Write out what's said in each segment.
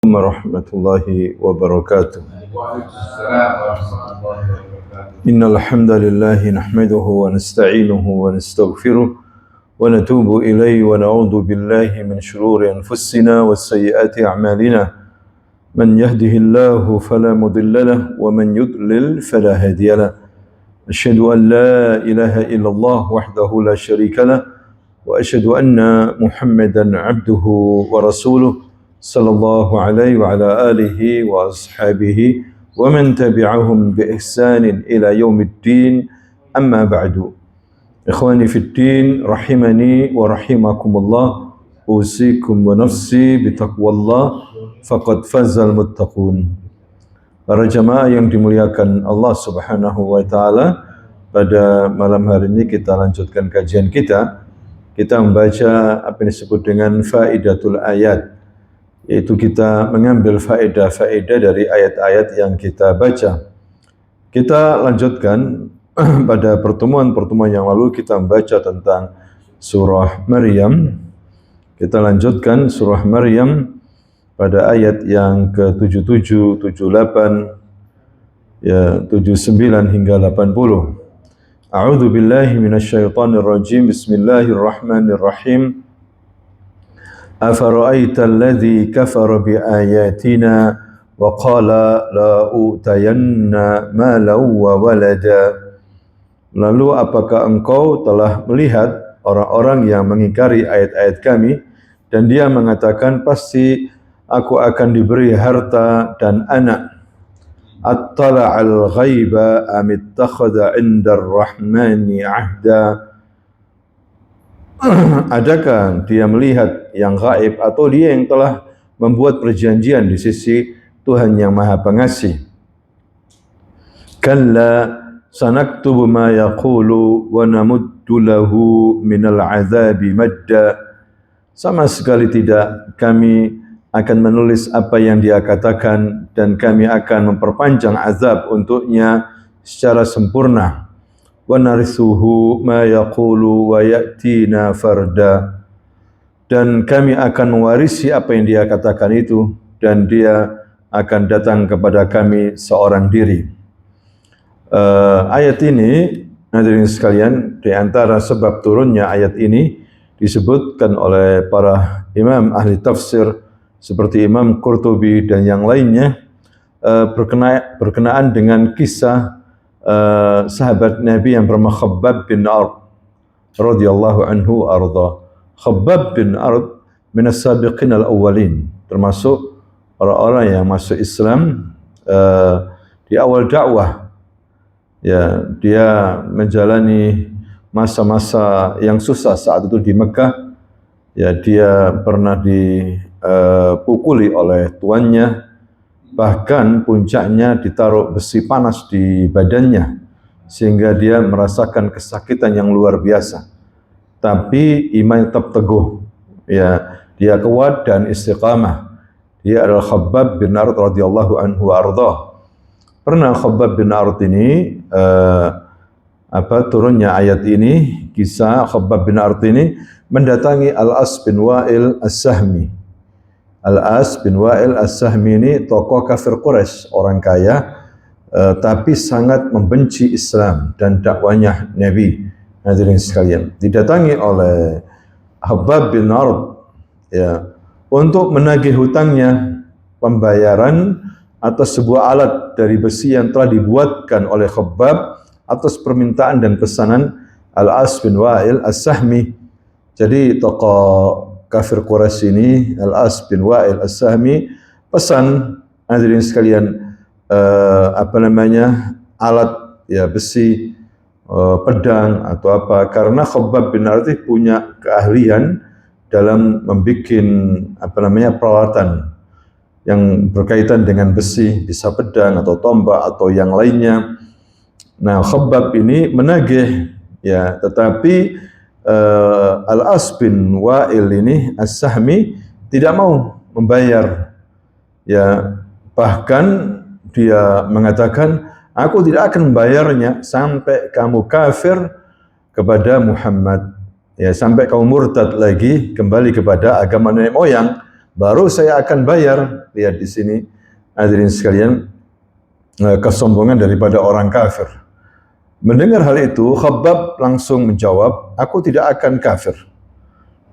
ورحمة الله وبركاته. إن الحمد لله نحمده ونستعينه ونستغفره ونتوب إليه ونعوذ بالله من شرور أنفسنا وسيئات أعمالنا. من يهده الله فلا مضل له ومن يضلل فلا هادي له. أشهد أن لا إله إلا الله وحده لا شريك له وأشهد أن محمدا عبده ورسوله صلى الله عليه وعلى آله وأصحابه ومن تبعهم بإحسان إلى يوم الدين. أما بعد. إخواني في الدين رحمني ورحمكم الله. أوصيكم ونفسي بتقوى الله فقد فاز المتقون. Para jamaah yang dimuliakan Allah Subhanahu wa taala, pada malam hari ini kita lanjutkan kajian kita. Kita membaca apa yang disebut dengan faidatul ayat, yaitu kita mengambil faedah-faedah dari ayat-ayat yang kita baca. Kita lanjutkan pada pertemuan-pertemuan yang lalu kita membaca tentang surah Maryam. Kita lanjutkan surah Maryam pada ayat yang ke-77, 78, 79 hingga 80. A'udzu billahi minasyaitonir rajim. Bismillahirrahmanirrahim. Afara'aita alladhi kafara biayatina wa qala la utayanna malan wa walada. Lalu apakah engkau telah melihat orang-orang yang mengingkari ayat-ayat kami dan dia mengatakan pasti aku akan diberi harta dan anak. Attala'al ghaiba amittakhadha 'indar rahmani 'ahda. Adakah dia melihat yang gaib atau dia yang telah membuat perjanjian di sisi Tuhan yang Maha Pengasih? Kalla sanaktubu ma yaqulu wa namuddu lahu minal 'adzabi madda. Sama sekali tidak, kami akan menulis apa yang dia katakan dan kami akan memperpanjang azab untuknya secara sempurna. Wa narithuhu ma yaqulu wa ya'tina farda. Dan kami akan mewarisi apa yang dia katakan itu dan dia akan datang kepada kami seorang diri. Ayat ini, hadirin sekalian, di antara sebab turunnya ayat ini disebutkan oleh para imam ahli tafsir seperti Imam Qurtubi dan yang lainnya, berkenaan dengan kisah sahabat Nabi yang bernama Khabbab bin Ard radhiyallahu anhu arda. Khabbab bin Ard min as-sabiqin al-awwalin, termasuk orang-orang yang masuk Islam di awal dakwah. Ya, dia menjalani masa-masa yang susah saat itu di Mekah. Ya, dia pernah dipukuli oleh tuannya, bahkan puncaknya ditaruh besi panas di badannya sehingga dia merasakan kesakitan yang luar biasa. Tapi iman tetap teguh. Ya, dia kuat dan istiqamah. Dia adalah Khabbab bin Ard radhiyallahu anhu arda. Pernah Khabbab bin Ard ini turunnya ayat ini, kisah Khabbab bin Ard ini mendatangi Al-As bin Wa'il As-Sahmi. Al-As bin Wa'il As-Sahmi ini tokoh kafir Quraisy, orang kaya, tapi sangat membenci Islam dan dakwanya Nabi. Hadirin sekalian, didatangi oleh Khabbab bin Ard, ya, untuk menagih hutangnya, pembayaran atas sebuah alat dari besi yang telah dibuatkan oleh Khabbab atas permintaan dan pesanan Al-As bin Wa'il As-Sahmi. Jadi tokoh kafir Quraisy ini, Al-As bin Wa'il As-Sahmi, pesan, hadirin sekalian, alat, ya, besi, pedang atau apa, karena Khabbab bin Ard punya keahlian dalam membuat peralatan yang berkaitan dengan besi, bisa pedang atau tombak atau yang lainnya. Nah, Khabbab ini menagih, ya, tetapi Al-As bin Wa'il ini As-Sahmi tidak mau membayar. Ya, bahkan dia mengatakan, aku tidak akan membayarnya sampai kamu kafir kepada Muhammad. Ya, sampai kamu murtad lagi, kembali kepada agama nenek moyang. baru saya akan bayar. Lihat di sini, hadirin sekalian, kesombongan daripada orang kafir. Mendengar hal itu, Khabbab langsung menjawab, aku tidak akan kafir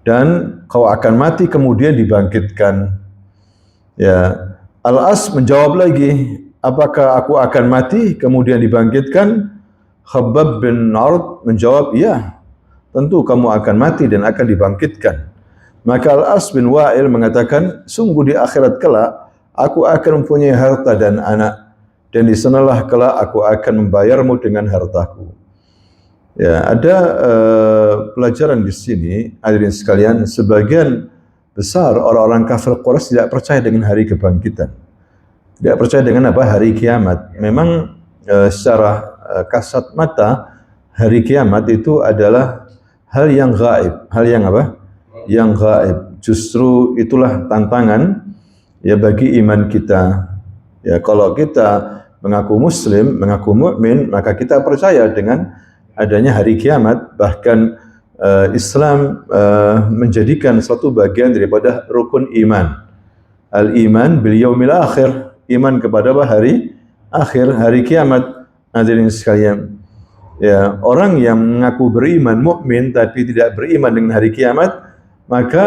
dan kau akan mati kemudian dibangkitkan. Ya, Al-As menjawab lagi, apakah aku akan mati kemudian dibangkitkan? Khabbab bin Ard menjawab, ya, tentu kamu akan mati dan akan dibangkitkan. Maka Al-As bin Wa'il mengatakan, sungguh di akhirat kelak aku akan mempunyai harta dan anak, dan di sanalah kelak aku akan membayarmu dengan hartaku. Ya, ada pelajaran di sini, hadirin sekalian, sebagian besar orang-orang kafir Quraisy tidak percaya dengan hari kebangkitan. Tidak percaya dengan apa? Hari kiamat. Memang secara kasat mata hari kiamat itu adalah hal yang gaib. Hal yang apa? Yang gaib. Justru itulah tantangan ya bagi iman kita. Ya, kalau kita mengaku muslim, mengaku mukmin, maka kita percaya dengan adanya hari kiamat. Bahkan Islam menjadikan suatu bagian daripada rukun iman. Al-iman bil yaumil akhir, iman kepada hari akhir, hari kiamat. Hadirin sekalian, ya, orang yang mengaku beriman mukmin tapi tidak beriman dengan hari kiamat, maka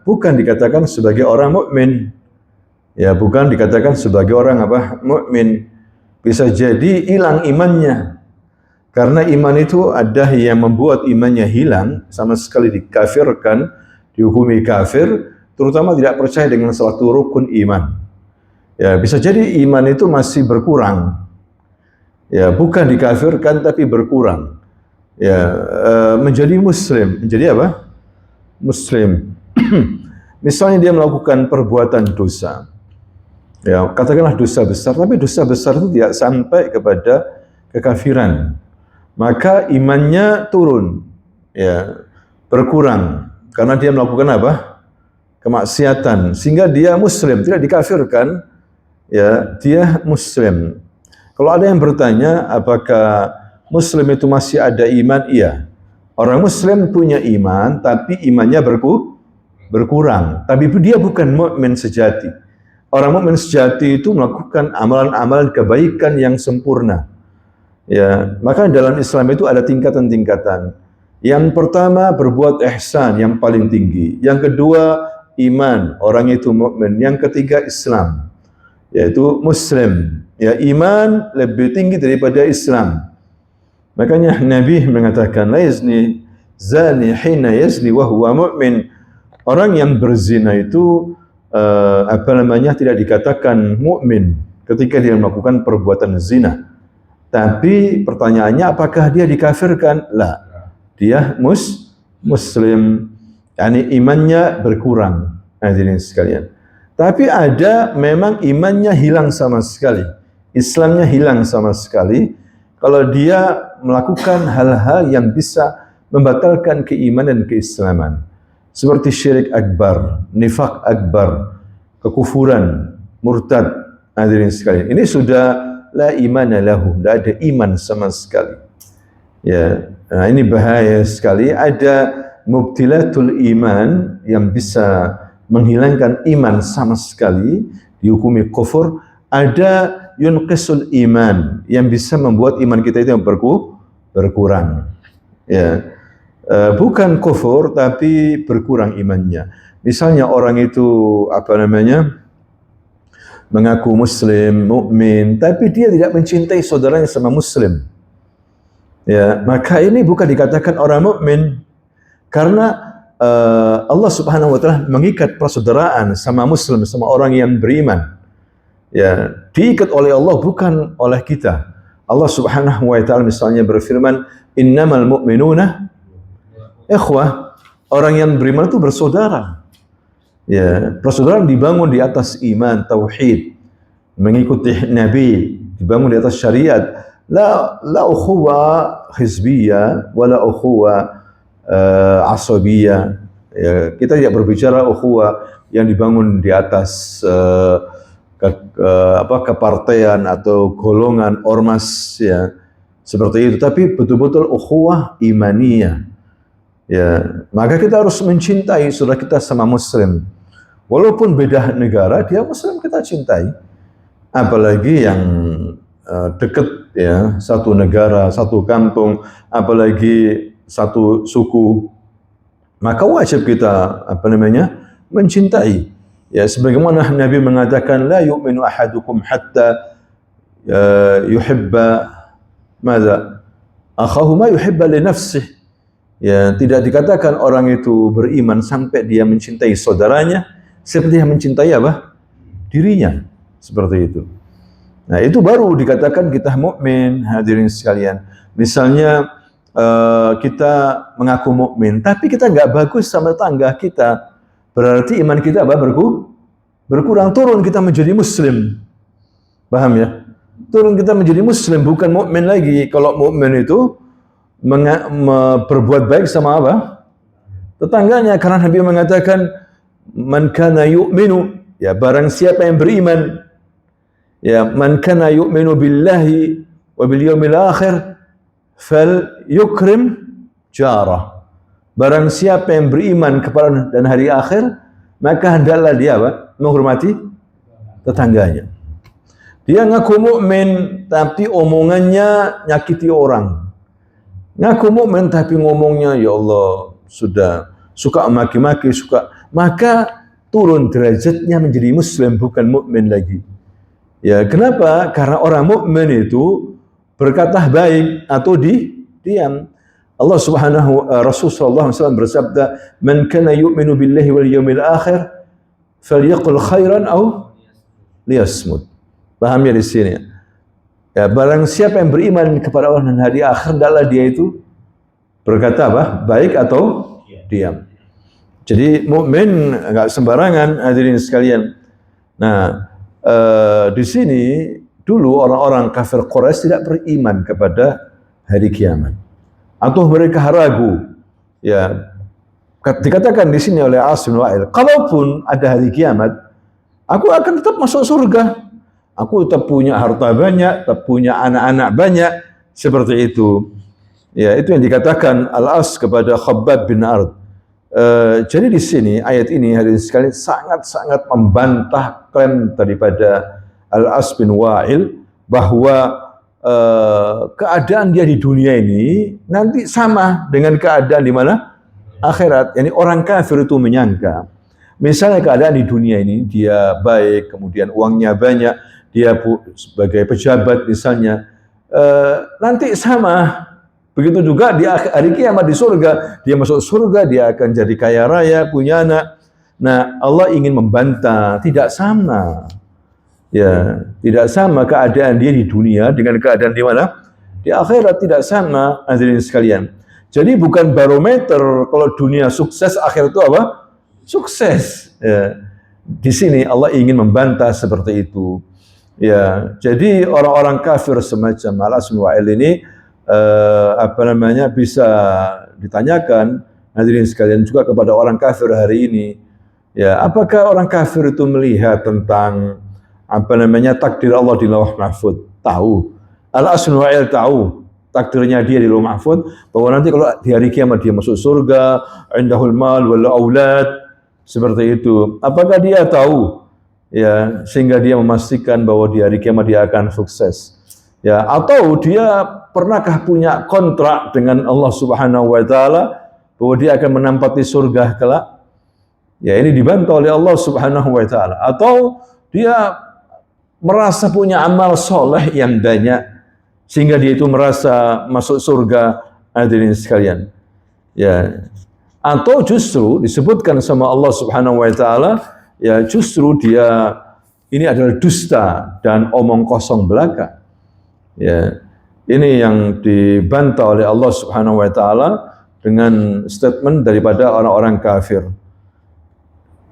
bukan dikatakan sebagai orang mukmin. Ya, bukan dikatakan sebagai orang apa? Mukmin. Bisa jadi hilang imannya. Karena iman itu ada yang membuat imannya hilang, sama sekali dikafirkan, dihukumi kafir, terutama tidak percaya dengan suatu rukun iman. Ya, bisa jadi iman itu masih berkurang. Ya, bukan dikafirkan tapi berkurang. Ya, menjadi muslim, menjadi apa? Muslim. Misalnya dia melakukan perbuatan dosa. Ya, katakanlah dosa besar, tapi dosa besar itu tidak sampai kepada kekafiran. Maka imannya turun, ya, berkurang karena dia melakukan apa? Kemaksiatan, sehingga dia muslim, tidak dikafirkan, ya, dia muslim. Kalau ada yang bertanya apakah muslim itu masih ada iman? Iya. Orang muslim punya iman tapi imannya berkurang. Tapi dia bukan mukmin sejati. Orang mukmin sejati itu melakukan amalan-amalan kebaikan yang sempurna. Ya, maka dalam Islam itu ada tingkatan-tingkatan. Yang pertama berbuat ihsan yang paling tinggi. Yang kedua iman, orang itu mukmin. Yang ketiga Islam, yaitu muslim. Ya, iman lebih tinggi daripada Islam. Makanya Nabi mengatakan, la yazni zani hina yazni wa huwa mu'min. Orang yang berzina itu tidak dikatakan mukmin ketika dia melakukan perbuatan zina. Tapi pertanyaannya apakah dia dikafirkan? La. Dia muslim. Yani imannya berkurang. Hadirin sekalian. Tapi ada memang imannya hilang sama sekali. Islamnya hilang sama sekali kalau dia melakukan hal-hal yang bisa membatalkan keimanan dan keislaman. Seperti syirik akbar, nifak akbar, kekufuran, murtad. Hadirin sekalian, ini sudah la imana lahu, tidak ada iman sama sekali. Ya, nah ini bahaya sekali. Ada mubtilatul iman yang bisa menghilangkan iman sama sekali, dihukumi kufur. Ada yunqisul iman yang bisa membuat iman kita itu berkurang. Ya, bukan kufur tapi berkurang imannya. Misalnya orang itu mengaku muslim, mukmin, tapi dia tidak mencintai saudaranya sama muslim. Ya, maka ini bukan dikatakan orang mukmin, karena Allah Subhanahu wa taala mengikat persaudaraan sama muslim, sama orang yang beriman. Ya, diikat oleh Allah bukan oleh kita. Allah Subhanahu wa taala misalnya berfirman, "Innamal mu'minuna ikhwah." Orang yang beriman itu bersaudara. Ya, persaudaraan dibangun di atas iman, tauhid, mengikuti Nabi, dibangun di atas syariat. La ukhuwa hizbiyah wala ukhuwa asabiyah. Ya, kita tidak berbicara ukhuwa yang dibangun di atas kepartean atau golongan ormas, ya, seperti itu, tapi betul-betul ukhuwah imaniyah. Ya, maka kita harus mencintai saudara kita sama muslim. Walaupun beda negara, dia Muslim, kita cintai. Apalagi yang dekat ya, satu negara, satu kampung, apalagi satu suku, maka wajib kita mencintai. Ya, sebagaimana Nabi mengatakan, la yu'minu ahadukum hatta yuhibba madza akhahu ma yuhibba li nafsihi. Ya, tidak dikatakan orang itu beriman sampai dia mencintai saudaranya seperti yang mencintai apa? Dirinya. Seperti itu. Nah, itu baru dikatakan kita mukmin, hadirin sekalian. Misalnya kita mengaku mukmin, tapi kita nggak bagus sama tetangga kita, berarti iman kita apa? Berkurang, turun kita menjadi muslim. Paham ya? Turun kita menjadi muslim, bukan mukmin lagi. Kalau mukmin itu berbuat baik sama apa? Tetangganya, karena Nabi mengatakan man kana yu'minu, ya barang siapa yang beriman, ya man kana yu'minu billahi wa bil yaumil akhir fal yukrim jarah. Barang siapa yang beriman kepada dan hari akhir, maka hendaklah dia apa? Menghormati tetangganya. Dia ngaku mukmin tapi omongannya nyakiti orang. Ngaku mukmin tapi ngomongnya ya Allah sudah suka maki-maki, maka turun derajatnya menjadi muslim, bukan mukmin lagi. Ya, kenapa? Karena orang mukmin itu berkata baik atau diam. Allah Rasul sallallahu alaihi wasallam bersabda, "Man kana yu'minu billahi wal yawmil akhir falyaqul khairan aw liyasmut." Paham ya di sini? Ya, barang siapa yang beriman kepada Allah dan hari akhir, hendaklah dia itu berkata apa? Baik atau diam. Jadi mukmin enggak sembarangan, hadirin sekalian. Nah, di sini dulu orang-orang kafir Quraisy tidak beriman kepada hari kiamat, atau mereka ragu. Ya, dikatakan di sini oleh As bin Wa'il, kalaupun ada hari kiamat, aku akan tetap masuk surga. Aku tetap punya harta banyak, tetap punya anak-anak banyak, seperti itu. Ya, itu yang dikatakan Al-As kepada Khabbab bin Ard. Jadi di sini ayat ini hadirin sekalian sangat-sangat membantah klaim daripada Al-As bin Wa'il bahwa keadaan dia di dunia ini nanti sama dengan keadaan di mana? Akhirat. Yani orang kafir itu menyangka, misalnya keadaan di dunia ini dia baik, kemudian uangnya banyak, dia sebagai pejabat misalnya, nanti sama. Begitu juga di hari kiamat di surga, dia masuk surga, dia akan jadi kaya raya, punya anak. Nah, Allah ingin membantah, tidak sama. Ya, tidak sama keadaan dia di dunia dengan keadaan di mana? Di akhirat, tidak sama, hadirin sekalian. Jadi bukan barometer kalau dunia sukses, akhir itu apa? Sukses. Ya. Di sini Allah ingin membantah seperti itu. Ya, jadi orang-orang kafir semacam Al-As bin Wa'il ini bisa ditanyakan, hadirin sekalian, juga kepada orang kafir hari ini. Ya, apakah orang kafir itu melihat tentang takdir Allah di Lauh Mahfuz? Tahu. Al-As bin Wa'il tahu takdirnya dia di Lauh Mahfuz, bahwa nanti kalau di hari kiamat dia masuk surga, indahul mal wal aulad, seperti itu. Apakah dia tahu? Ya, sehingga dia memastikan bahwa di hari kiamat dia akan sukses. Ya, atau dia pernahkah punya kontrak dengan Allah Subhanahu wa taala bahwa dia akan menampati surga kelak? Ya, ini dibantah oleh Allah Subhanahu wa taala. Atau dia merasa punya amal soleh yang banyak sehingga dia itu merasa masuk surga, hadirin sekalian. Ya. Atau justru disebutkan sama Allah Subhanahu wa taala, ya justru dia ini adalah dusta dan omong kosong belaka. Ya, ini yang dibantah oleh Allah Subhanahu wa taala dengan statement daripada orang-orang kafir.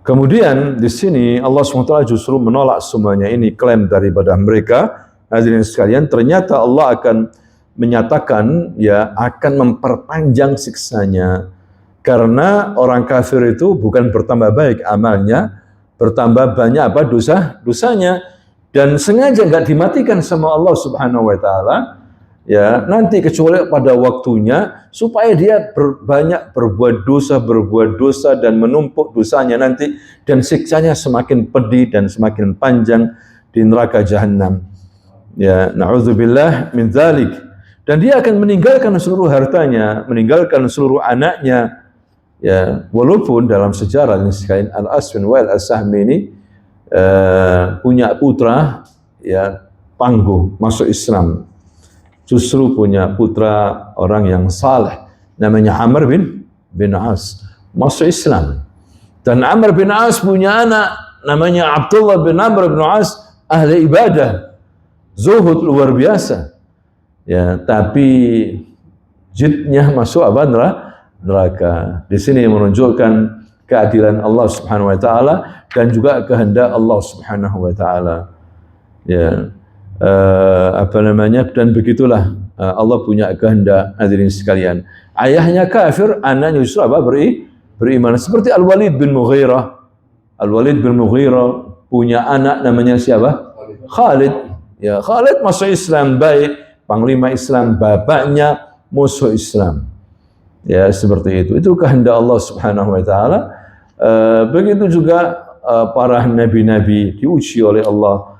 Kemudian di sini Allah Subhanahu wa taala justru menolak semuanya ini klaim daripada mereka. Hadirin sekalian, ternyata Allah akan menyatakan, ya akan memperpanjang siksanya. Karena orang kafir itu bukan bertambah baik amalnya, bertambah banyak apa? Dosanya. Dan sengaja nggak dimatikan sama Allah Subhanahu wa taala, Ya, nanti kecuali pada waktunya supaya dia banyak berbuat dosa dan menumpuk dosanya nanti dan siksanya semakin pedih dan semakin panjang di neraka jahanam. Ya, na'udzubillah min dzalik. Dan dia akan meninggalkan seluruh hartanya, meninggalkan seluruh anaknya. Ya, walaupun dalam sejarah ini sekalian Al-As bin Wa'il As-Sahmi ini punya putra ya tangguh masuk Islam. Justru punya putra orang yang saleh namanya Amr bin As masuk Islam. Dan Amr bin As punya anak namanya Abdullah bin Amr bin As, ahli ibadah, zuhud luar biasa. Ya, tapi jidnya masuk apa? Neraka. Di sini menunjukkan keadilan Allah Subhanahu wa taala dan juga kehendak Allah Subhanahu wa taala. Ya. Dan begitulah Allah punya kehendak, hadirin sekalian. Ayahnya kafir, anaknya justru apa? Beriman. Seperti Al-Walid bin Mughirah. Al-Walid bin Mughirah punya anak namanya siapa? Khalid. Ya, Khalid masuk Islam baik, panglima Islam, bapaknya musuh Islam. Ya, seperti itu. Itu kehendak Allah Subhanahu wa taala. Begitu juga para nabi-nabi diuji oleh Allah.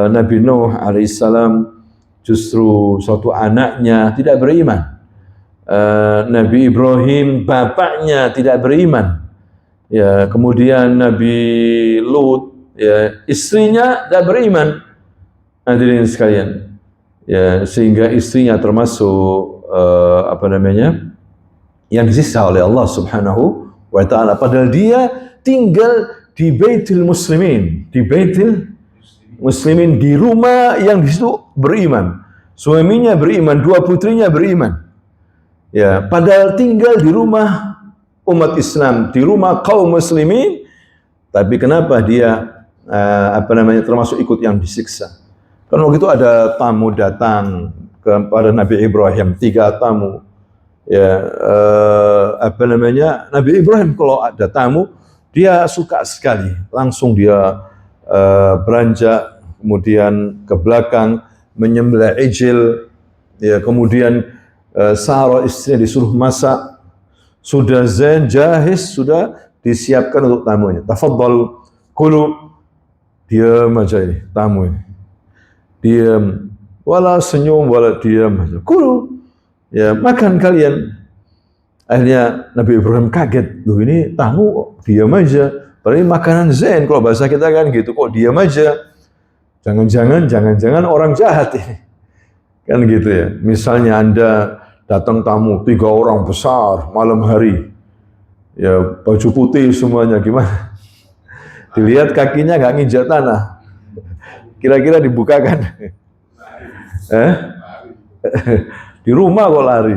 Nabi Nuh alaihissalam justru suatu anaknya tidak beriman. Nabi Ibrahim bapaknya tidak beriman. Ya, kemudian Nabi Lut ya istrinya tidak beriman. Hadirin sekalian. Ya, sehingga istrinya termasuk yang disisa oleh Allah Subhanahu wa taala padahal dia tinggal di Baitul Muslimin, di Baitul Muslimin, di rumah yang di situ beriman. Suaminya beriman, dua putrinya beriman. Ya, padahal tinggal di rumah umat Islam, di rumah kaum muslimin, tapi kenapa dia termasuk ikut yang disiksa? Karena waktu itu ada tamu datang kepada Nabi Ibrahim, 3 tamu. Ya, Nabi Ibrahim kalau ada tamu, dia suka sekali, langsung dia beranjak kemudian ke belakang menyembelih ijil, ya, kemudian Sarah istrinya disuruh masak, sudah zain jahis, sudah disiapkan untuk tamunya. Tafadhal kulu, diam aja ini tamu ini, diam, wala senyum wala diam aja, kulu, ya makan kalian. Akhirnya Nabi Ibrahim kaget, loh ini tamu diam aja, padahal makanan zain, kalau bahasa kita kan gitu, kok diam aja. Jangan-jangan orang jahat ini. Kan gitu ya. Misalnya Anda datang tamu 3 orang besar malam hari. Ya, baju putih semuanya, gimana? Dilihat kakinya nggak nginjak tanah. Kira-kira dibukakan? Di rumah kok lari.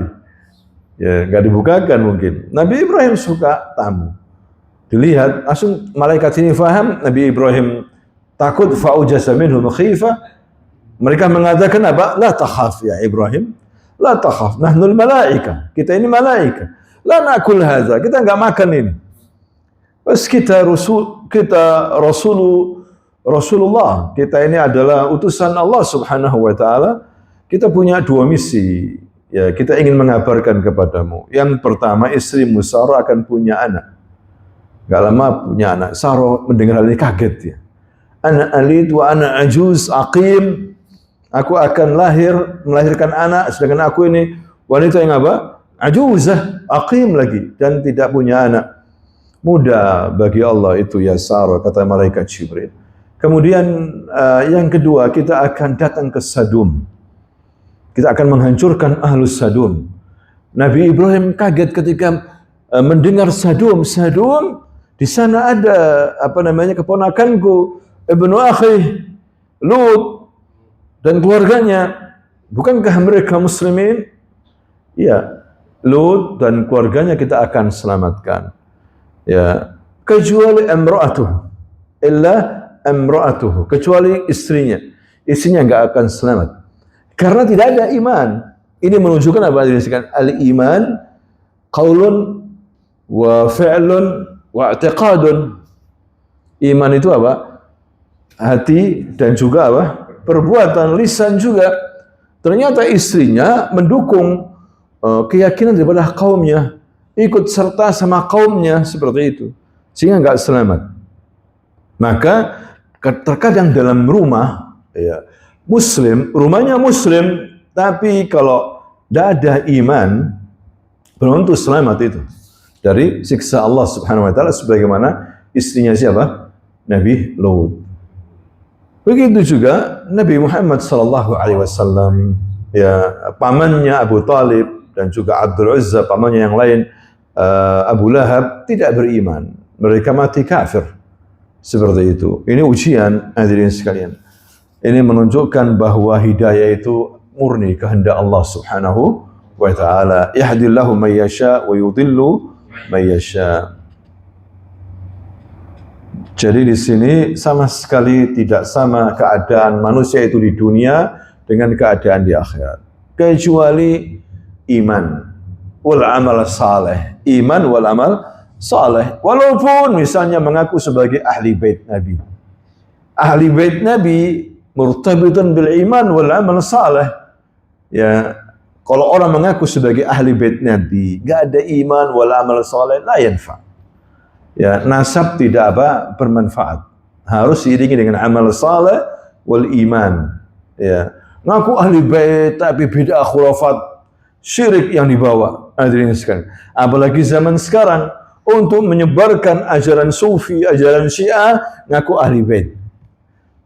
Ya, nggak dibukakan mungkin. Nabi Ibrahim suka tamu. Dilihat, langsung malaikat sini faham Nabi Ibrahim takut, fa'ujasa minhum khifah. Mereka mengatakan apa? La takhaf ya Ibrahim. La takhaf, nahnul malaika. Kita ini malaika. La nakul hadza. Kita enggak makan ini. Pas kita Rasulullah. Kita ini adalah utusan Allah Subhanahu wa taala. Kita punya 2 misi. Ya, kita ingin mengabarkan kepadamu. Yang pertama, istrimu Sarah akan punya anak. Enggak lama punya anak. Sarah mendengar hal ini kaget ya. Ana alid wa ana ajuz aqim. Aku akan melahirkan anak, sedangkan aku ini wanita yang apa? Ajuzah, aqim lagi, dan tidak punya anak. Mudah bagi Allah itu ya Sarah, kata malaikat Jibril. Kemudian yang kedua, kita akan datang ke Sadum. Kita akan menghancurkan ahlus Sadum. Nabi Ibrahim kaget ketika mendengar Sadum. Sadum, di sana ada keponakanku, ibnu akhi Lut dan keluarganya. Bukankah mereka muslimin? Ya, Lut dan keluarganya kita akan selamatkan. Ya, kecuali imra'atuhu, kecuali istrinya. Istrinya enggak akan selamat. Karena tidak ada iman. Ini menunjukkan apa? Al-iman qaulun wa fi'lun wa i'tiqadun. Iman itu apa? Hati dan juga apa? Perbuatan, lisan juga. Ternyata istrinya mendukung keyakinan daripada kaumnya, ikut serta sama kaumnya seperti itu, sehingga nggak selamat. Maka terkadang dalam rumah, ya, Muslim, rumahnya Muslim, tapi kalau tidak ada iman, belum tentu selamat itu dari siksa Allah Subhanahu Wa Taala, sebagaimana istrinya siapa? Nabi Lut. Begitu juga Nabi Muhammad sallallahu alaihi wasallam, ya, pamannya Abu Talib dan juga Abdul Uzza, pamannya yang lain, Abu Lahab, tidak beriman. Mereka mati kafir. Seperti itu. Ini ujian, hadirin sekalian. Ini menunjukkan bahwa hidayah itu murni kehendak Allah Subhanahu wa taala. Yahdillahu may yasha wa yudhillu may yasha. Jadi di sini sama sekali tidak sama keadaan manusia itu di dunia dengan keadaan di akhirat. Kecuali iman wal amal saleh. Iman wal amal saleh. Walaupun misalnya mengaku sebagai ahli bait Nabi. Ahli bait Nabi murtabitun bil iman wal amal saleh. Ya, kalau orang mengaku sebagai ahli bait Nabi, enggak ada iman wal amal saleh, la yanfa. Ya, nasab tidak bermanfaat. Harus diiringi dengan amal saleh wal iman. Ya, ngaku ahli bait tapi bid'ah khurafat, syirik yang dibawa. Hadirin sekalian. Apalagi zaman sekarang untuk menyebarkan ajaran sufi, ajaran Syiah, ngaku ahli bait.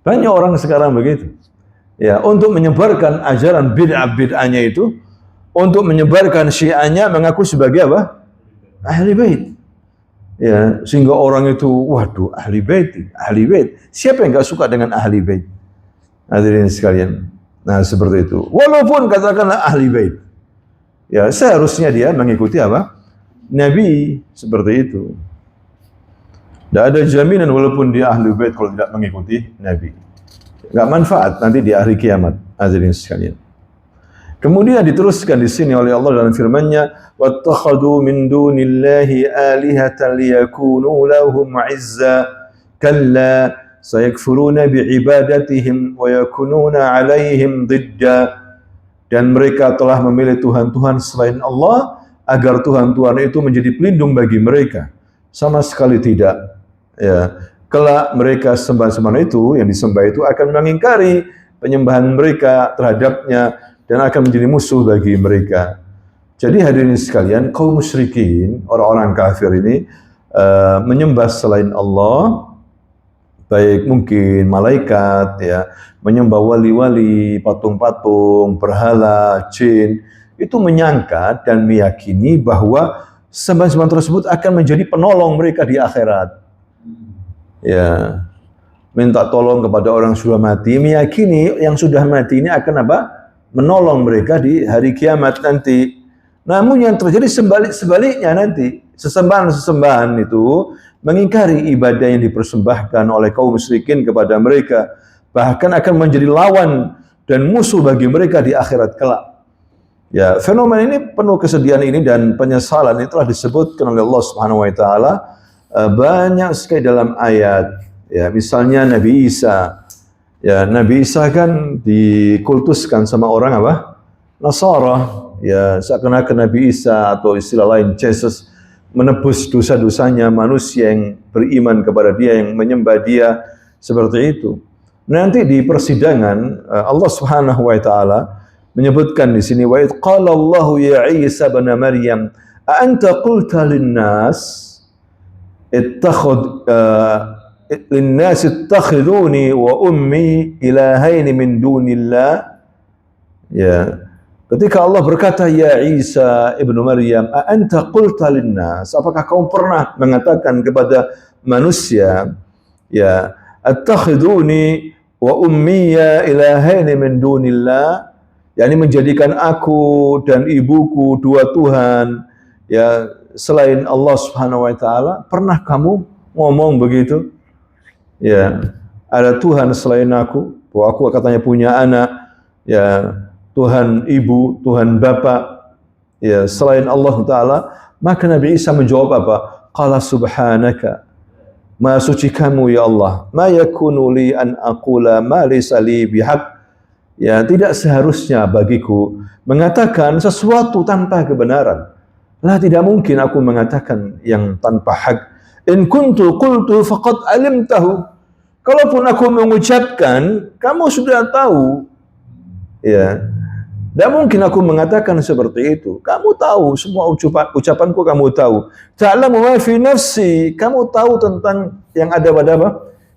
Banyak orang sekarang begitu. Ya, untuk menyebarkan ajaran bid'ah-bid'ahnya itu, untuk menyebarkan Syiahnya mengaku sebagai apa? Ahli bait. Ya, sehingga orang itu, waduh, ahli bait, ahli bait. Siapa yang enggak suka dengan ahli bait? Hadirin sekalian. Nah, seperti itu. Walaupun katakanlah ahli bait, ya seharusnya dia mengikuti apa? Nabi, seperti itu. Tidak ada jaminan walaupun dia ahli bait kalau tidak mengikuti Nabi. Enggak manfaat nanti di hari kiamat. Hadirin sekalian. Kemudian diteruskan di sini oleh Allah dalam firman-Nya, "Wattakhadhu min dunillahi alihatan liyakunu lahum 'izza kalla sayakfuruna bi'ibadatihim wa yakununa 'alaihim didda." Dan mereka telah memilih tuhan-tuhan selain Allah agar tuhan-tuhan itu menjadi pelindung bagi mereka. Sama sekali tidak. Ya, kelak mereka sembah-sembahan itu, yang disembah itu akan mengingkari penyembahan mereka terhadapnya dan akan menjadi musuh bagi mereka. Jadi hadirin sekalian, kaum musyrikin, orang-orang kafir ini menyembah selain Allah, baik mungkin malaikat, ya, menyembah wali-wali, patung-patung, berhala, jin, itu menyangka dan meyakini bahwa sembahan-sembahan tersebut akan menjadi penolong mereka di akhirat. Ya, minta tolong kepada orang sudah mati, meyakini yang sudah mati ini akan apa? Menolong mereka di hari kiamat nanti. Namun yang terjadi sebaliknya nanti, sesembahan-sesembahan itu mengingkari ibadah yang dipersembahkan oleh kaum musyrikin kepada mereka, bahkan akan menjadi lawan dan musuh bagi mereka di akhirat kelak. Ya, fenomena ini penuh kesedihan ini dan penyesalan ini telah disebutkan oleh Allah Subhanahu wa taala banyak sekali dalam ayat. Ya, misalnya Nabi Isa. Ya, Nabi Isa kan dikultuskan sama orang apa? Nasara. Ya, seakan-akan Nabi Isa atau istilah lain Jesus menebus dosa-dosanya manusia yang beriman kepada dia, yang menyembah dia, seperti itu. Nanti di persidangan Allah Subhanahu wa taala menyebutkan di sini, wa id qala Allahu ya Isa ibn Maryam a anta qulta lin-nas ittakhud linnas ittakhiduni wa ummi ilahaini min dunillah. Ya, ketika Allah berkata, ya Isa ibnu Maryam, a anta qulta linnas, apakah kamu pernah mengatakan kepada manusia, ya, attakhiduni wa ummiya ilahaini min dunillah, yakni menjadikan aku dan ibuku dua Tuhan, ya, selain Allah Subhanahu wa taala. Pernah kamu ngomong begitu? Ya, ada Tuhan selain aku, bahwa aku katanya punya anak, ya, Tuhan ibu, Tuhan bapak, ya, selain Allah Ta'ala. Maka Nabi Isa menjawab apa? Qala subhanaka, maha suci kamu ya Allah, ma yakunu li an aqula ma laysa li bihaq, Ya, tidak seharusnya bagiku mengatakan sesuatu tanpa kebenaran. Lah, tidak mungkin aku mengatakan yang tanpa hak. In kuntu qultu faqad alimtahu. Kalaupun aku mengucapkan, kamu sudah tahu. Ya, tidak mungkin aku mengatakan seperti itu. Kamu tahu semua ucapanku, kamu tahu. Ta'lamu ma fi nafsi, kamu tahu tentang yang ada pada apa?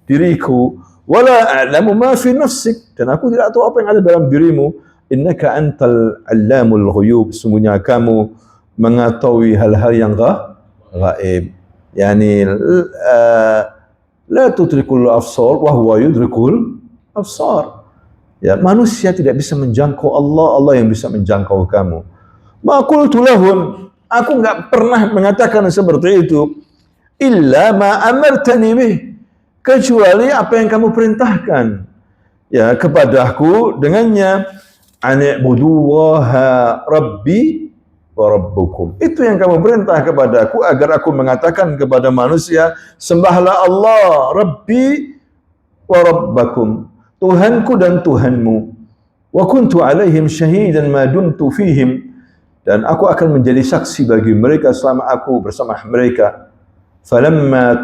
Diriku. Wala a'lamu ma fi nafsik, dan aku tidak tahu apa yang ada dalam dirimu. Innaka antal allamul ghuyub, sungguhnya kamu mengetahui hal-hal yang gaib. Yani la tudrikul absar wa huwa yudrikul absar. Ya, manusia tidak bisa menjangkau Allah, Allah yang bisa menjangkau kamu. Ma qultu lahum, aku enggak pernah mengatakan seperti itu. Illa ma amartani bih, kecuali apa yang kamu perintahkan ya kepadaku dengannya. Ani'budullaha rabbi wa rabbukum. Itu yang kamu perintah kepadaku, agar aku mengatakan kepada manusia, sembahlah Allah, Rabbi wa rabbakum, Tuhanku dan Tuhanmu. Wa kuntu alaihim syahidan ma dumtu fihim, dan aku akan menjadi saksi bagi mereka selama aku bersama mereka. Falamma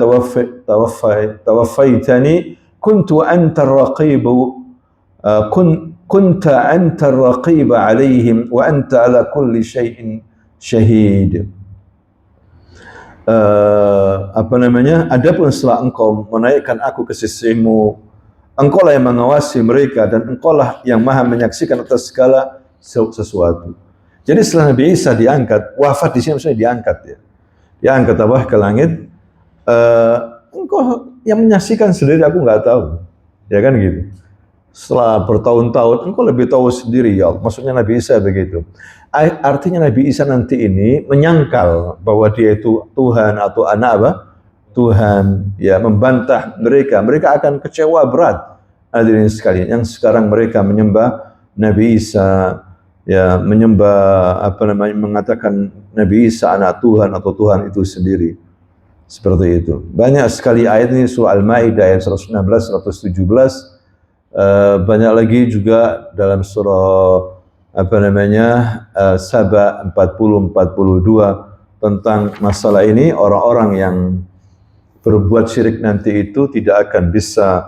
tawaffaitani kuntu antar raqibu kunta antar raqiba alaihim wa anta ala kulli syai'in syahid. Adapun setelah engkau menaikkan aku ke sisimu, engkau lah yang mengawasi mereka, dan engkau lah yang maha menyaksikan atas segala sesuatu. Jadi setelah Nabi Isa diangkat, wafat di sini maksudnya diangkat ya. Diangkat apa ke langit, engkau yang menyaksikan sendiri, aku nggak tahu. Ya kan gitu. Setelah bertahun-tahun, engkau lebih tahu sendiri ya. Maksudnya Nabi Isa begitu. Artinya Nabi Isa nanti ini menyangkal bahwa dia itu Tuhan atau anak apa? Tuhan. Ya, membantah mereka. Mereka akan kecewa berat. Hadirin sekalian, yang sekarang mereka menyembah Nabi Isa, ya, menyembah mengatakan Nabi Isa anak Tuhan atau Tuhan itu sendiri. Seperti itu. Banyak sekali ayat ini, surah Al-Maidah ayat 116, 117. Banyak lagi juga dalam surah Saba 40-42 tentang masalah ini. Orang-orang yang berbuat syirik nanti itu tidak akan bisa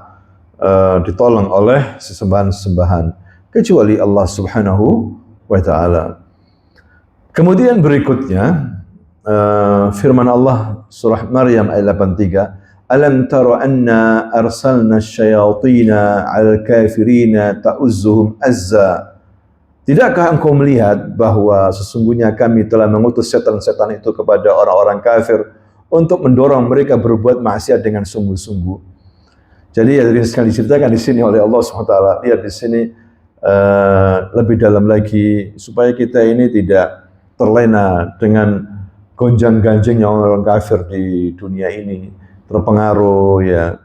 ditolong oleh sesembahan-sesembahan kecuali Allah Subhanahu wa taala. Kemudian berikutnya firman Allah surah Maryam ayat 83, alam tara anna arsalna syayatina 'alal kafirina ta'uzzuhum azza. Tidakkah engkau melihat bahwa sesungguhnya kami telah mengutus setan-setan itu kepada orang-orang kafir untuk mendorong mereka berbuat maksiat dengan sungguh-sungguh. Jadi ya, sekali diceritakan di sini oleh Allah SWT. Lihat di sini lebih dalam lagi supaya kita ini tidak terlena dengan gonjang-ganjingnya orang kafir di dunia ini. Terpengaruh ya,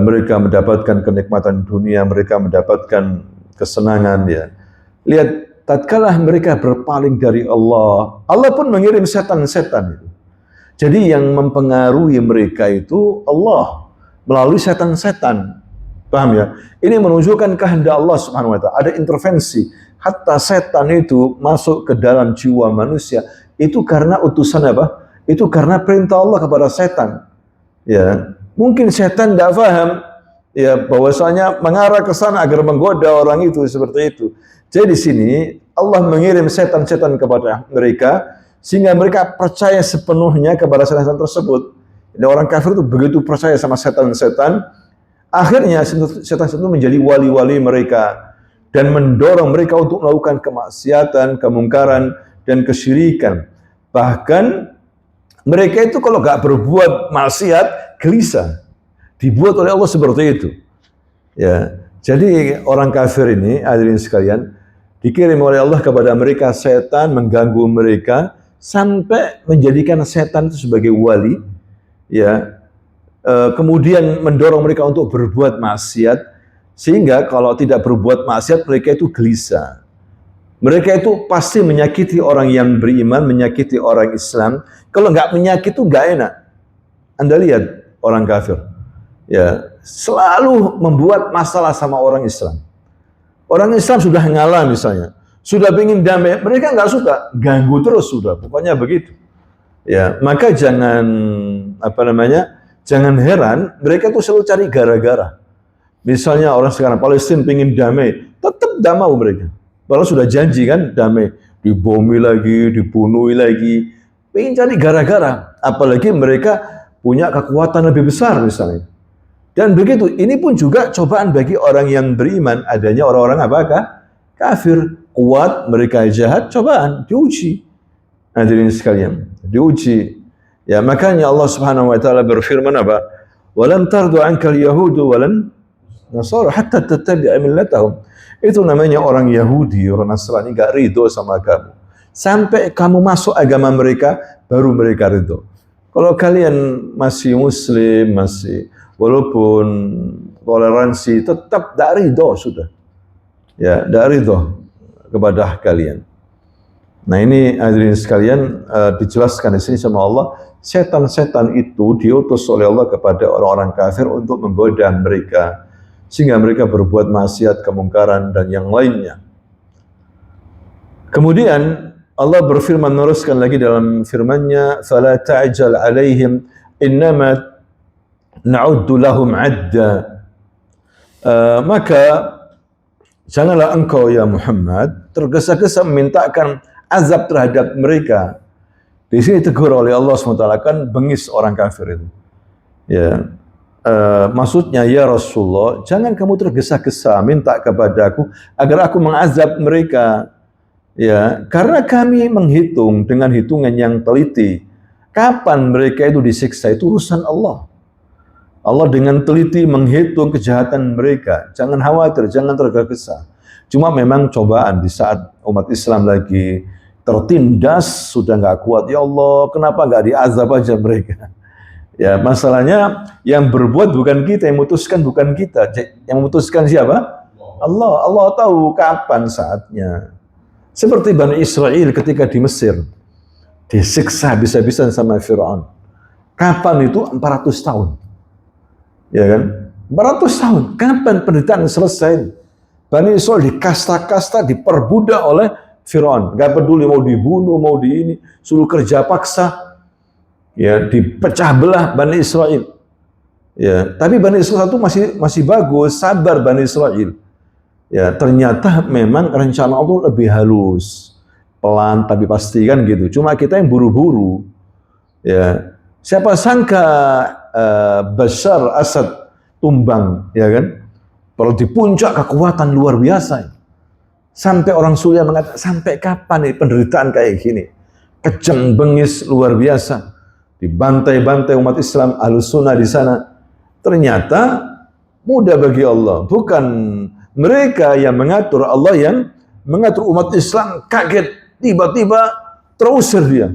mereka mendapatkan kenikmatan dunia, mereka mendapatkan kesenangan ya. Lihat, tatkala mereka berpaling dari Allah, Allah pun mengirim setan-setan itu. Jadi yang mempengaruhi mereka itu Allah melalui setan-setan. Paham ya? Ini menunjukkan kehendak Allah Subhanahu wa taala. Ada intervensi. Hatta setan itu masuk ke dalam jiwa manusia itu karena utusan apa? Itu karena perintah Allah kepada setan. Ya, mungkin setan tidak paham ya bahwasanya mengarah ke sana agar menggoda orang itu seperti itu. Jadi di sini Allah mengirim setan-setan kepada mereka sehingga mereka percaya sepenuhnya kepada setan-setan tersebut. Jadi orang kafir itu begitu percaya sama setan-setan, akhirnya setan-setan itu menjadi wali-wali mereka dan mendorong mereka untuk melakukan kemaksiatan, kemungkaran, dan kesyirikan. Bahkan mereka itu kalau nggak berbuat maksiat, gelisah. Dibuat oleh Allah seperti itu. Ya, jadi orang kafir ini, hadirin sekalian, dikirim oleh Allah kepada mereka setan mengganggu mereka sampai menjadikan setan itu sebagai wali. Ya, kemudian mendorong mereka untuk berbuat maksiat, sehingga kalau tidak berbuat maksiat mereka itu gelisah. Mereka itu pasti menyakiti orang yang beriman, menyakiti orang Islam. Kalau nggak menyakiti itu nggak enak. Anda lihat orang kafir, ya selalu membuat masalah sama orang Islam. Orang Islam sudah ngalah misalnya, sudah ingin damai, mereka nggak suka, ganggu terus sudah, pokoknya begitu. Ya, maka jangan jangan heran mereka tuh selalu cari gara-gara. Misalnya orang sekarang Palestina ingin damai, tetap tidak mau mereka. Kalau sudah janji kan damai, dibomi lagi, dibunuh lagi, ingin cari gara-gara. Apalagi mereka punya kekuatan lebih besar misalnya. Dan begitu, ini pun juga cobaan bagi orang yang beriman, adanya orang-orang apakah? Kafir, kuat, mereka jahat, cobaan, diuji. Hadirin sekalian, diuji. Ya, makanya Allah Subhanahu wa taala berfirman apa? "Walan tardu 'ankal yahudu walan Nasara hatta tattabi'a millatahum." Itu namanya orang Yahudi, orang Nasrani enggak ridho sama kamu. Sampai kamu masuk agama mereka, baru mereka ridho. Kalau kalian masih muslim, masih walaupun toleransi, tetap tidak ridho sudah. Ya, tidak ridho kepada kalian. Nah ini hadirin sekalian dijelaskan di sini sama Allah, setan-setan itu diutus oleh Allah kepada orang-orang kafir untuk menggoda mereka sehingga mereka berbuat maksiat, kemungkaran dan yang lainnya. Kemudian Allah berfirman meneruskan lagi dalam firman-Nya, "Fala ta'jal 'alaihim innama na'uddu lahum 'adda." Maka janganlah engkau ya Muhammad tergesa-gesa memintakan azab terhadap mereka. Di sini tegur oleh Allah SWT, kan bengis orang kafir itu. Ya, maksudnya ya Rasulullah, jangan kamu tergesa-gesa minta kepadaku agar aku mengazab mereka. Ya, karena kami menghitung dengan hitungan yang teliti. Kapan mereka itu disiksa itu urusan Allah. Allah dengan teliti menghitung kejahatan mereka. Jangan khawatir, jangan tergesa-gesa. Cuma memang cobaan di saat umat Islam lagi tertindas, sudah nggak kuat. Ya Allah, kenapa nggak diazab aja mereka? Ya, masalahnya yang berbuat bukan kita, yang memutuskan bukan kita. Yang memutuskan siapa? Allah. Allah tahu kapan saatnya. Seperti Bani Israel ketika di Mesir, disiksa bisa-bisa sama Fir'aun. Kapan itu? 400 tahun. Ya kan? 400 tahun. Kapan penderitaan selesai? Bani Israel dikasta-kasta, diperbudak oleh Fir'aun. Gak peduli mau dibunuh, mau di ini, suruh kerja paksa. Ya, dipecah belah Bani Israel. Ya, tapi Bani Israel itu masih bagus, sabar Bani Israel. Ya, ternyata memang rencana Allah lebih halus, pelan tapi pasti kan gitu. Cuma kita yang buru-buru. Ya, siapa sangka Bashar Asad tumbang, ya kan? Kalau di puncak kekuatan luar biasa. Sampai orang Suriah mengatakan, sampai kapan ini penderitaan kayak gini? Kejam bengis luar biasa. Dibantai-bantai umat Islam, Ahlus Sunnah di sana. Ternyata mudah bagi Allah. Bukan mereka yang mengatur, Allah yang mengatur. Umat Islam kaget, tiba-tiba terusir dia.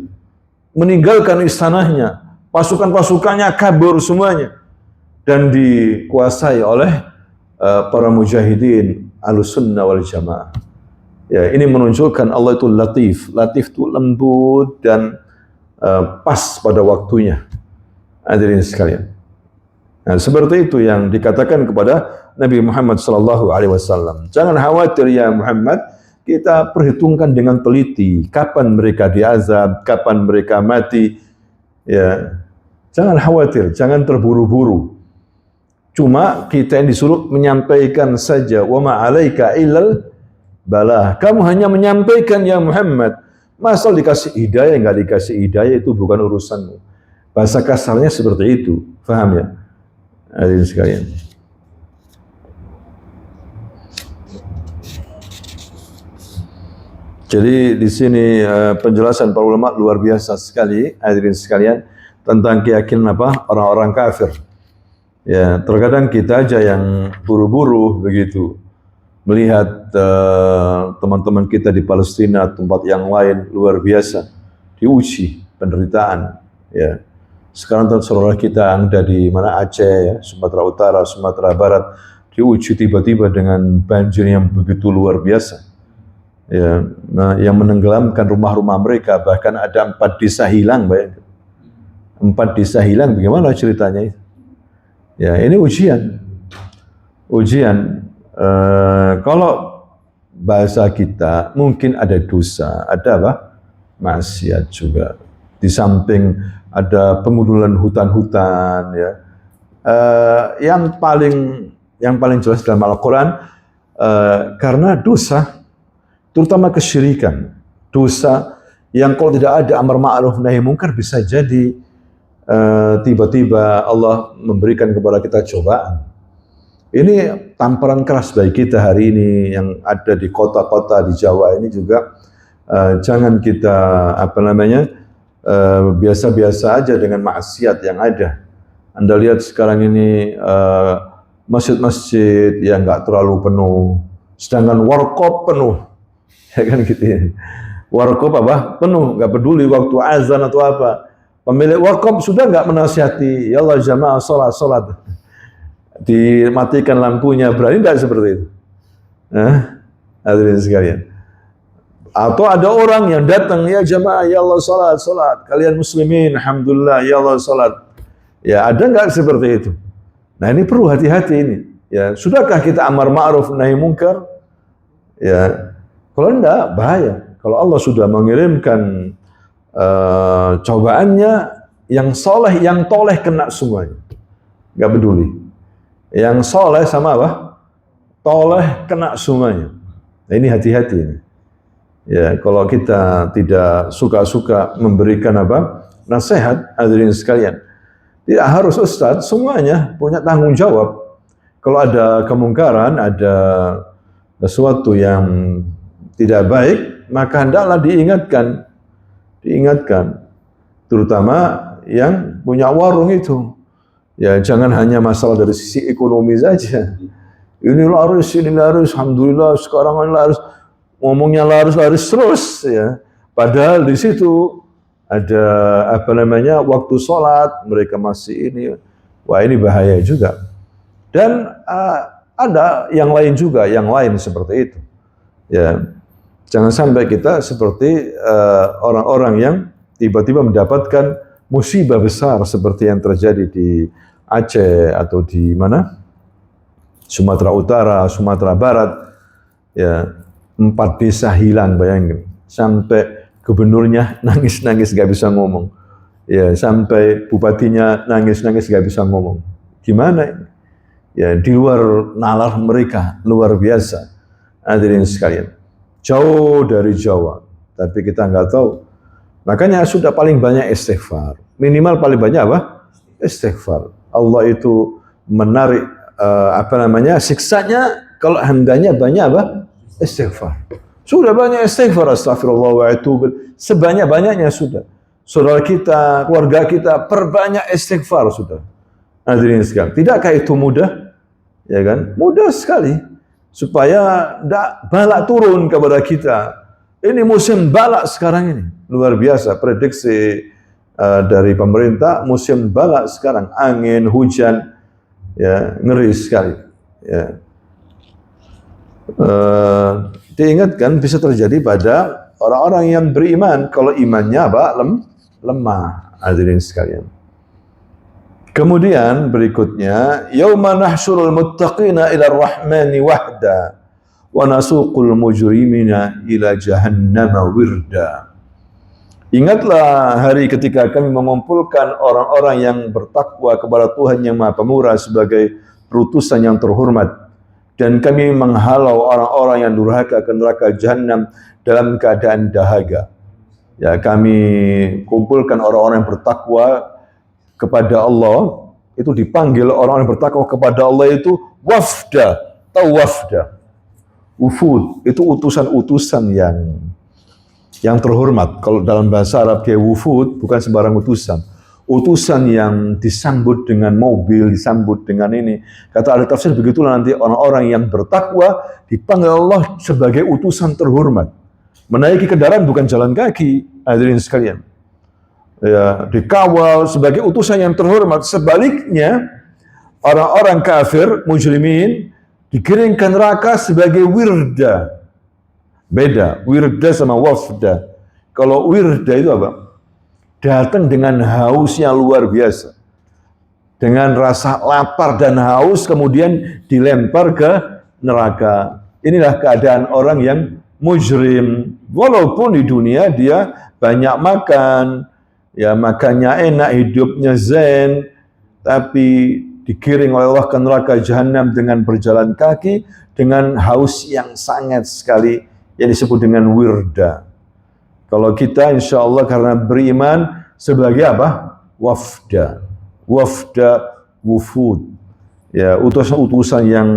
Meninggalkan istananya, pasukan-pasukannya kabur semuanya. Dan dikuasai oleh para mujahidin Ahlus Sunnah wal Jamaah. Ya, ini menunjukkan Allah itu latif. Latif itu lembut dan pas pada waktunya. Hadirin sekalian. Nah, seperti itu yang dikatakan kepada Nabi Muhammad SAW. Jangan khawatir ya Muhammad, kita perhitungkan dengan teliti kapan mereka diazab, kapan mereka mati. Ya, jangan khawatir, jangan terburu-buru. Cuma kita yang disuruh menyampaikan saja. Wa ma 'alaika illal balah. Kamu hanya menyampaikan ya Muhammad. Masal dikasih hidayah, enggak dikasih hidayah itu bukan urusanmu. Bahasa kasarnya seperti itu. Faham ya? Hadirin sekalian. Jadi di sini penjelasan para ulama luar biasa sekali, hadirin sekalian, tentang keyakinan apa? Orang-orang kafir. Ya, terkadang kita aja yang buru-buru begitu melihat teman-teman kita di Palestina, tempat yang lain luar biasa diuji penderitaan. Ya, sekarang saudara kita yang ada di mana Aceh, ya, Sumatera Utara, Sumatera Barat diuji tiba-tiba dengan banjir yang begitu luar biasa. Ya, nah, yang menenggelamkan rumah-rumah mereka, bahkan ada 4 desa hilang, bayangkan. 4 desa hilang, bagaimana ceritanya itu? Ya, ini ujian. Ujian. Kalau bahasa kita mungkin ada dosa, ada apa? Maksiat juga. Di samping ada pengundulan hutan-hutan, ya. Yang paling jelas dalam Al-Quran, karena dosa, terutama kesyirikan, dosa yang kalau tidak ada amar ma'ruf nahi munkar bisa jadi tiba-tiba Allah memberikan kepada kita cobaan. Ini tamparan keras bagi kita hari ini yang ada di kota-kota di Jawa ini juga. Jangan kita biasa-biasa aja dengan maksiat yang ada. Anda lihat sekarang ini masjid-masjid yang nggak terlalu penuh, sedangkan warkop penuh, ya kan gitu ya. Warkop apa? Penuh, nggak peduli waktu azan atau apa. Pemilik warkop sudah nggak menasihati, ya Allah jamaah sholat. Dimatikan lampunya, berani tidak seperti itu? Hadirin sekalian. Atau ada orang yang datang, ya jamaah, ya Allah sholat. Kalian muslimin, alhamdulillah, ya Allah sholat. Ya ada nggak seperti itu? Nah ini perlu hati-hati ini. Ya sudahkah kita amar ma'ruf nahi munkar? Ya kalau enggak bahaya. Kalau Allah sudah mengirimkan cobaannya, yang soleh, yang toleh kena semuanya. Nggak peduli. Yang soleh sama apa? Toleh kena semuanya. Nah ini hati-hati ini. Ya, kalau kita tidak suka-suka memberikan apa? Nasihat, hadirin sekalian. Tidak harus ustadz, semuanya punya tanggung jawab. Kalau ada kemungkaran, ada sesuatu yang tidak baik, maka hendaklah diingatkan. Terutama yang punya warung itu. Ya, jangan hanya masalah dari sisi ekonomi saja. Ini laris, alhamdulillah sekarang ini laris. Ngomongnya laris terus ya. Padahal di situ ada waktu sholat, mereka masih ini. Wah, ini bahaya juga. Dan ada yang lain juga, yang lain seperti itu. Ya. Jangan sampai kita seperti orang-orang yang tiba-tiba mendapatkan musibah besar seperti yang terjadi di Aceh atau di mana? Sumatera Utara, Sumatera Barat. Ya, 4 desa hilang, bayangin. Sampai gubernurnya nangis-nangis gak bisa ngomong. Ya, sampai bupatinya nangis-nangis gak bisa ngomong. Gimana ini? Ya, di luar nalar mereka, luar biasa. Hadirin sekalian. Jauh dari Jawa, tapi kita nggak tahu. Makanya sudah paling banyak istighfar. Minimal paling banyak apa? Istighfar. Allah itu menarik siksanya kalau hambanya banyak apa? Istighfar. Sudah banyak istighfar, astagfirullah wa atubu. Sebanyak-banyaknya sudah. Saudara kita, keluarga kita, perbanyak istighfar sudah. Hadirin sekalian. Tidakkah itu mudah? Ya kan? Mudah sekali. Supaya tidak balak turun kepada kita. Ini musim balak sekarang ini. Luar biasa. Prediksi dari pemerintah, musim balak sekarang. Angin, hujan. Ya, ngeri sekali. Ya. Diingatkan bisa terjadi pada orang-orang yang beriman kalau imannya apa? Lemah. Hadirin sekalian. Kemudian berikutnya, yauma nahsyurul muttaqina ila ar-rahmani wahda wa nasuqul mujrimina ila jahannama wirda. Ingatlah hari ketika kami mengumpulkan orang-orang yang bertakwa kepada Tuhan yang Maha Pemurah sebagai utusan yang terhormat, dan kami menghalau orang-orang yang durhaka ke neraka Jahannam dalam keadaan dahaga. Ya, kami kumpulkan orang-orang yang bertakwa kepada Allah, itu dipanggil orang yang bertakwa kepada Allah itu wafda, tahu wafda. Wufud itu utusan-utusan yang terhormat. Kalau dalam bahasa Arab dia wufud, bukan sembarang utusan. Utusan yang disambut dengan mobil, disambut dengan ini. Kata ahli tafsir begitulah nanti orang-orang yang bertakwa dipanggil Allah sebagai utusan terhormat. Menaiki kendaraan bukan jalan kaki, hadirin sekalian. Ya, dikawal sebagai utusan yang terhormat. Sebaliknya, orang-orang kafir, mujrimin, dikirimkan neraka sebagai wirda. Beda, wirda sama wafda. Kalau wirda itu apa? Datang dengan hausnya luar biasa. Dengan rasa lapar dan haus, kemudian dilempar ke neraka. Inilah keadaan orang yang mujrim. Walaupun di dunia dia banyak makan, ya makannya enak, hidupnya zen, tapi digiring oleh Allah ke neraka jahanam dengan berjalan kaki, dengan haus yang sangat sekali, yang disebut dengan wirda. Kalau kita insya Allah karena beriman sebagai apa? Wafda. Wafda wufud. Ya, utusan-utusan yang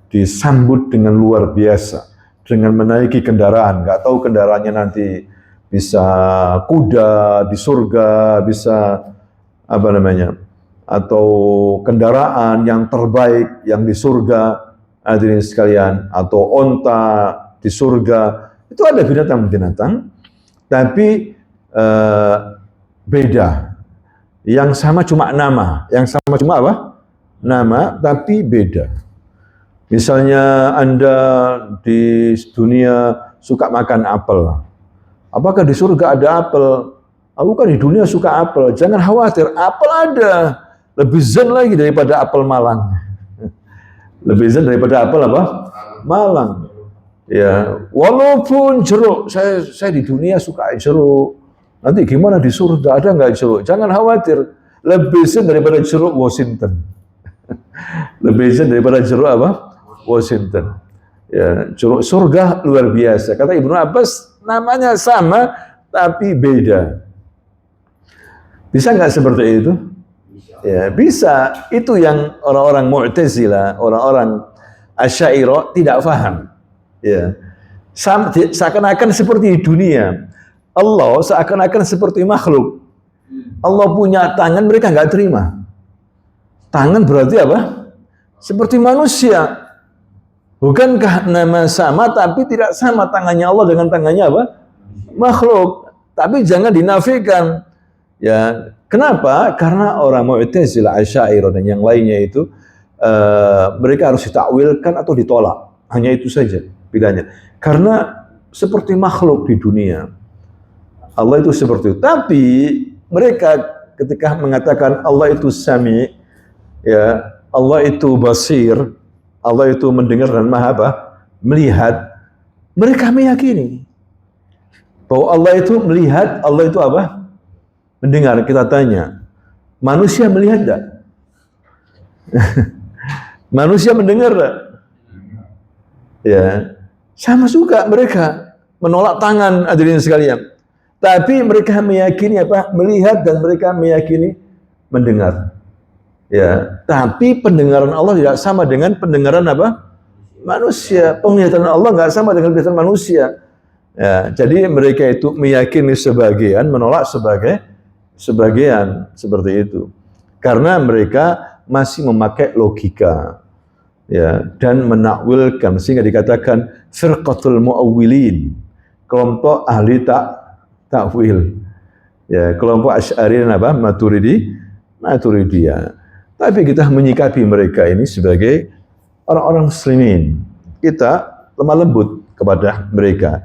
disambut dengan luar biasa. Dengan menaiki kendaraan. Nggak tahu kendaraannya nanti bisa kuda di surga, bisa apa namanya, atau kendaraan yang terbaik yang di surga, hadirin sekalian, atau onta di surga. Itu ada binatang-binatang, tapi beda. Yang sama cuma nama, yang sama cuma apa? Nama, tapi beda. Misalnya Anda di dunia suka makan apel, apakah di surga ada apel? Aku kan di dunia suka apel. Jangan khawatir, apel ada. Lebih zen lagi daripada apel Malang. Lebih zen daripada apel apa? Malang. Ya, walaupun jeruk, saya di dunia suka jeruk. Nanti gimana di surga, ada nggak jeruk? Jangan khawatir, lebih zen daripada jeruk Washington. Lebih zen daripada jeruk apa? Washington. Ya, jeruk surga luar biasa. Kata Ibnu Abbas, namanya sama tapi beda. Bisa nggak seperti itu? Ya, bisa. Itu yang orang-orang Mu'tazilah, orang-orang Asy'ariyah tidak paham. Ya. Seakan-akan seperti di dunia. Allah seakan-akan seperti makhluk. Allah punya tangan, mereka nggak terima. Tangan berarti apa? Seperti manusia. Bukankah nama sama tapi tidak sama tangannya Allah dengan tangannya apa? Makhluk. Tapi jangan dinafikan. Ya, kenapa? Karena orang Mu'tazilah, Asy'ariyah dan yang lainnya itu mereka harus ditakwilkan atau ditolak. Hanya itu saja bedanya. Karena seperti makhluk di dunia. Allah itu seperti itu. Tapi mereka ketika mengatakan Allah itu Sami, ya, Allah itu Basir, Allah itu mendengar dan maha apa? Melihat. Mereka meyakini bahwa Allah itu melihat, Allah itu apa? Mendengar. Kita tanya, manusia melihat enggak? Manusia mendengar enggak? Ya, sama juga mereka menolak tangan, hadirin sekalian. Tapi mereka meyakini apa? Melihat, dan mereka meyakini mendengar. Ya, tapi pendengaran Allah tidak sama dengan pendengaran apa? Manusia. Penglihatan Allah nggak sama dengan penglihatan manusia. Ya, jadi mereka itu meyakini sebagian, menolak sebagian seperti itu. Karena mereka masih memakai logika, ya, dan menakwilkan, sehingga dikatakan firqatul muawwilin, kelompok ahli takwil. Ya, kelompok Asy'ari dan apa? Maturidiyah. Tapi kita menyikapi mereka ini sebagai orang-orang muslimin. Kita lemah lembut kepada mereka.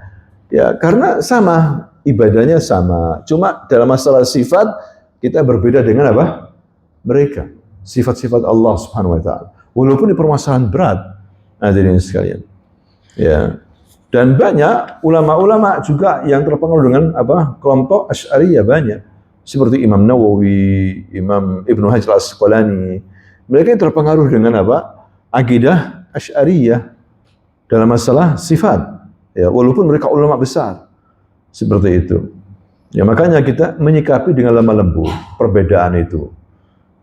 Ya, karena sama, ibadahnya sama. Cuma dalam masalah sifat kita berbeda dengan apa? Mereka. Sifat-sifat Allah Subhanahu wa taala. Walaupun di permasalahan berat, hadirin sekalian. Ya. Dan banyak ulama-ulama juga yang terpengaruh dengan apa? Kelompok Asy'ariyah banyak. Seperti Imam Nawawi, Imam Ibnu Hajar Al-Asqalani. Mereka terpengaruh dengan apa? Akidah Asy'ariyah dalam masalah sifat. Ya, walaupun mereka ulama besar. Seperti itu. Ya, makanya kita menyikapi dengan lemah lembut perbedaan itu.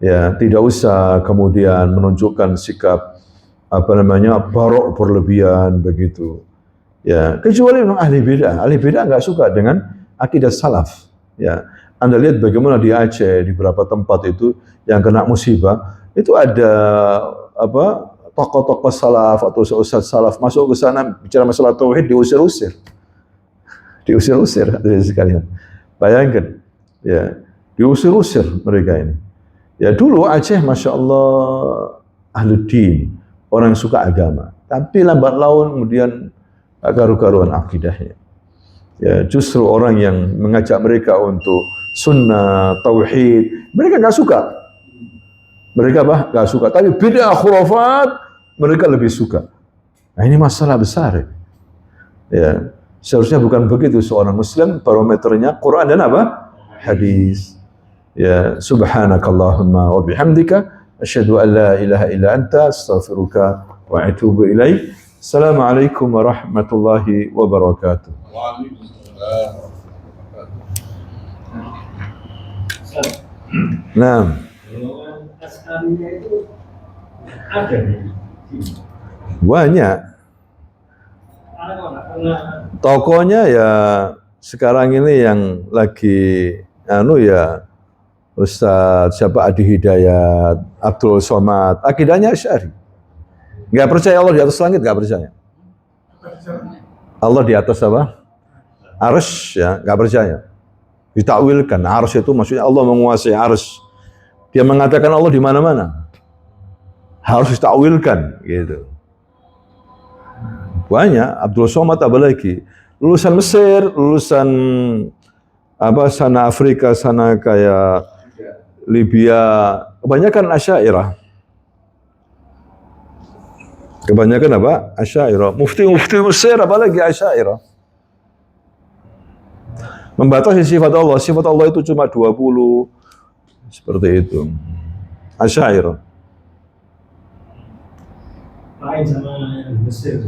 Ya, tidak usah kemudian menunjukkan sikap apa namanya? Barok berlebihan begitu. Ya, kecuali memang ahli bid'ah. Ahli bid'ah enggak suka dengan akidah salaf. Ya. Anda lihat bagaimana di Aceh, di beberapa tempat itu yang kena musibah, itu ada apa? Tokoh-tokoh salaf atau ustaz salaf masuk ke sana bicara masalah tauhid, diusir-usir. Diusir-usir sekalian. Bayangkan, ya, diusir-usir mereka ini. Ya, dulu Aceh Masya Allah ahluddin, orang yang suka agama. Tapi lambat laun kemudian karu-karuan akidahnya. Ya, justru orang yang mengajak mereka untuk sunnah, tauhid, mereka nggak suka. Mereka apa? Nggak suka. Tapi bid'ah khurafat, mereka lebih suka. Nah, ini masalah besar. Ya, seharusnya bukan begitu. Seorang muslim barometernya Quran dan apa? Hadis. Ya, subhanakallahumma wa bihamdika asyhadu an la ilaha illa anta astaghfiruka wa atubu ilaik. Assalamualaikum warahmatullahi wabarakatuh. Waalaikumsalam. Nah, banyak. Tokonya ya sekarang ini yang lagi ya Ustadz siapa Adi Hidayat, Abdul Somad, akidahnya Asy'ari. Nggak percaya Allah di atas langit, nggak percaya. Allah di atas apa? Arsy, ya, nggak percaya. Ditakwilkan, arsy itu maksudnya Allah menguasai arsy. Dia mengatakan Allah di mana-mana. Harus ditakwilkan, gitu. Banyak, Abdul Somad apalagi. Lulusan Mesir, lulusan sana Afrika, sana kayak Libya, kebanyakan Asy'ariyah. Kebanyakan apa? Asy'ariyah. Mufti Mesir apalagi Asy'ariyah. Membatasi sifat Allah itu cuma 20, seperti itu. Asy'ariyah. Lain sama Mesir.